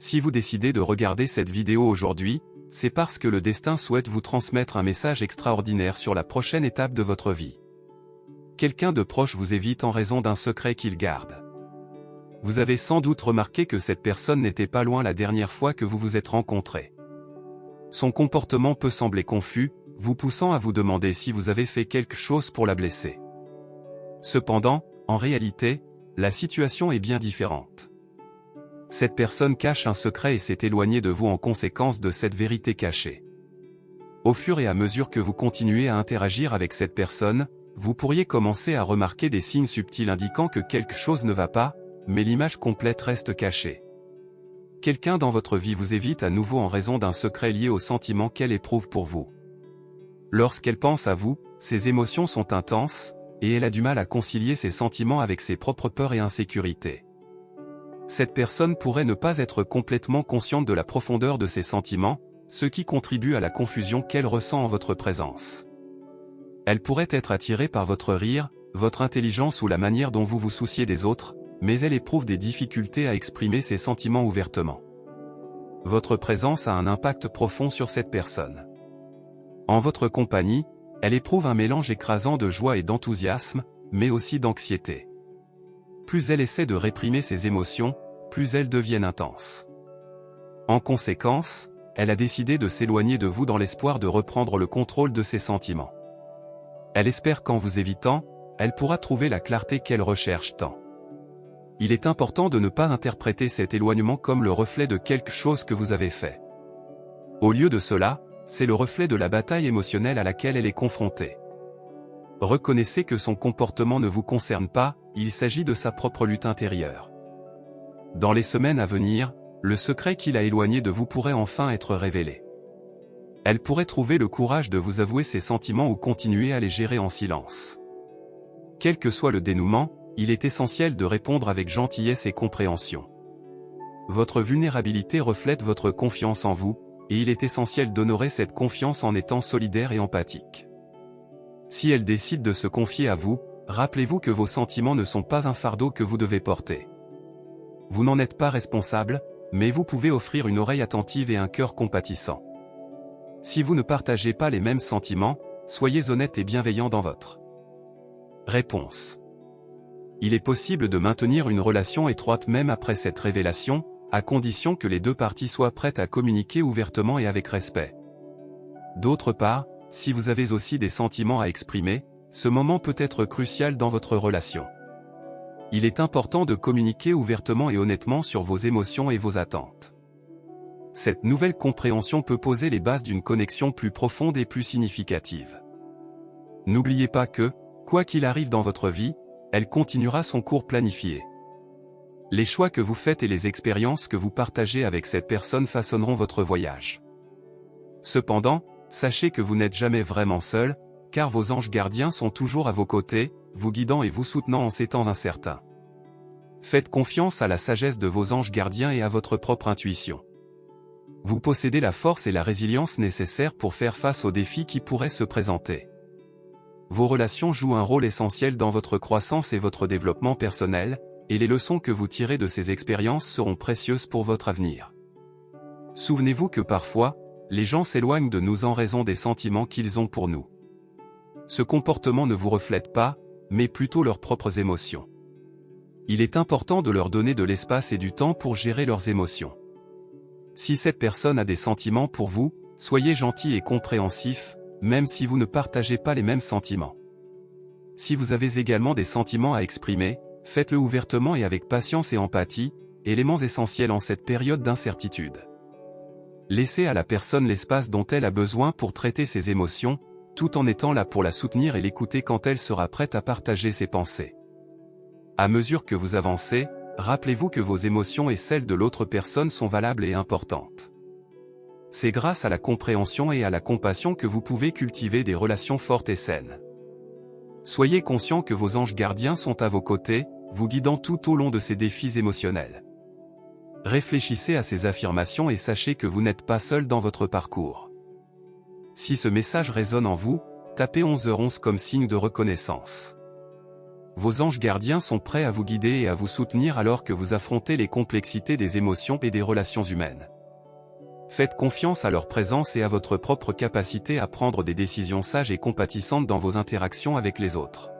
Si vous décidez de regarder cette vidéo aujourd'hui, c'est parce que le destin souhaite vous transmettre un message extraordinaire sur la prochaine étape de votre vie. Quelqu'un de proche vous évite en raison d'un secret qu'il garde. Vous avez sans doute remarqué que cette personne n'était pas loin la dernière fois que vous vous êtes rencontrés. Son comportement peut sembler confus, vous poussant à vous demander si vous avez fait quelque chose pour la blesser. Cependant, en réalité, la situation est bien différente. Cette personne cache un secret et s'est éloignée de vous en conséquence de cette vérité cachée. Au fur et à mesure que vous continuez à interagir avec cette personne, vous pourriez commencer à remarquer des signes subtils indiquant que quelque chose ne va pas, mais l'image complète reste cachée. Quelqu'un dans votre vie vous évite à nouveau en raison d'un secret lié au sentiment qu'elle éprouve pour vous. Lorsqu'elle pense à vous, ses émotions sont intenses, et elle a du mal à concilier ses sentiments avec ses propres peurs et insécurités. Cette personne pourrait ne pas être complètement consciente de la profondeur de ses sentiments, ce qui contribue à la confusion qu'elle ressent en votre présence. Elle pourrait être attirée par votre rire, votre intelligence ou la manière dont vous vous souciez des autres, mais elle éprouve des difficultés à exprimer ses sentiments ouvertement. Votre présence a un impact profond sur cette personne. En votre compagnie, elle éprouve un mélange écrasant de joie et d'enthousiasme, mais aussi d'anxiété. Plus elle essaie de réprimer ses émotions, plus elles deviennent intenses. En conséquence, elle a décidé de s'éloigner de vous dans l'espoir de reprendre le contrôle de ses sentiments. Elle espère qu'en vous évitant, elle pourra trouver la clarté qu'elle recherche tant. Il est important de ne pas interpréter cet éloignement comme le reflet de quelque chose que vous avez fait. Au lieu de cela, c'est le reflet de la bataille émotionnelle à laquelle elle est confrontée. Reconnaissez que son comportement ne vous concerne pas, il s'agit de sa propre lutte intérieure. Dans les semaines à venir, le secret qui l'a éloigné de vous pourrait enfin être révélé. Elle pourrait trouver le courage de vous avouer ses sentiments ou continuer à les gérer en silence. Quel que soit le dénouement, il est essentiel de répondre avec gentillesse et compréhension. Votre vulnérabilité reflète votre confiance en vous, et il est essentiel d'honorer cette confiance en étant solidaire et empathique. Si elle décide de se confier à vous, rappelez-vous que vos sentiments ne sont pas un fardeau que vous devez porter. Vous n'en êtes pas responsable, mais vous pouvez offrir une oreille attentive et un cœur compatissant. Si vous ne partagez pas les mêmes sentiments, soyez honnête et bienveillant dans votre réponse. Il est possible de maintenir une relation étroite même après cette révélation, à condition que les deux parties soient prêtes à communiquer ouvertement et avec respect. D'autre part, si vous avez aussi des sentiments à exprimer, ce moment peut être crucial dans votre relation. Il est important de communiquer ouvertement et honnêtement sur vos émotions et vos attentes. Cette nouvelle compréhension peut poser les bases d'une connexion plus profonde et plus significative. N'oubliez pas que, quoi qu'il arrive dans votre vie, elle continuera son cours planifié. Les choix que vous faites et les expériences que vous partagez avec cette personne façonneront votre voyage. Cependant, sachez que vous n'êtes jamais vraiment seul, car vos anges gardiens sont toujours à vos côtés, vous guidant et vous soutenant en ces temps incertains. Faites confiance à la sagesse de vos anges gardiens et à votre propre intuition. Vous possédez la force et la résilience nécessaires pour faire face aux défis qui pourraient se présenter. Vos relations jouent un rôle essentiel dans votre croissance et votre développement personnel, et les leçons que vous tirez de ces expériences seront précieuses pour votre avenir. Souvenez-vous que parfois, les gens s'éloignent de nous en raison des sentiments qu'ils ont pour nous. Ce comportement ne vous reflète pas, mais plutôt leurs propres émotions. Il est important de leur donner de l'espace et du temps pour gérer leurs émotions. Si cette personne a des sentiments pour vous, soyez gentil et compréhensif, même si vous ne partagez pas les mêmes sentiments. Si vous avez également des sentiments à exprimer, faites-le ouvertement et avec patience et empathie, éléments essentiels en cette période d'incertitude. Laissez à la personne l'espace dont elle a besoin pour traiter ses émotions, tout en étant là pour la soutenir et l'écouter quand elle sera prête à partager ses pensées. À mesure que vous avancez, rappelez-vous que vos émotions et celles de l'autre personne sont valables et importantes. C'est grâce à la compréhension et à la compassion que vous pouvez cultiver des relations fortes et saines. Soyez conscient que vos anges gardiens sont à vos côtés, vous guidant tout au long de ces défis émotionnels. Réfléchissez à ces affirmations et sachez que vous n'êtes pas seul dans votre parcours. Si ce message résonne en vous, tapez 11h11 comme signe de reconnaissance. Vos anges gardiens sont prêts à vous guider et à vous soutenir alors que vous affrontez les complexités des émotions et des relations humaines. Faites confiance à leur présence et à votre propre capacité à prendre des décisions sages et compatissantes dans vos interactions avec les autres.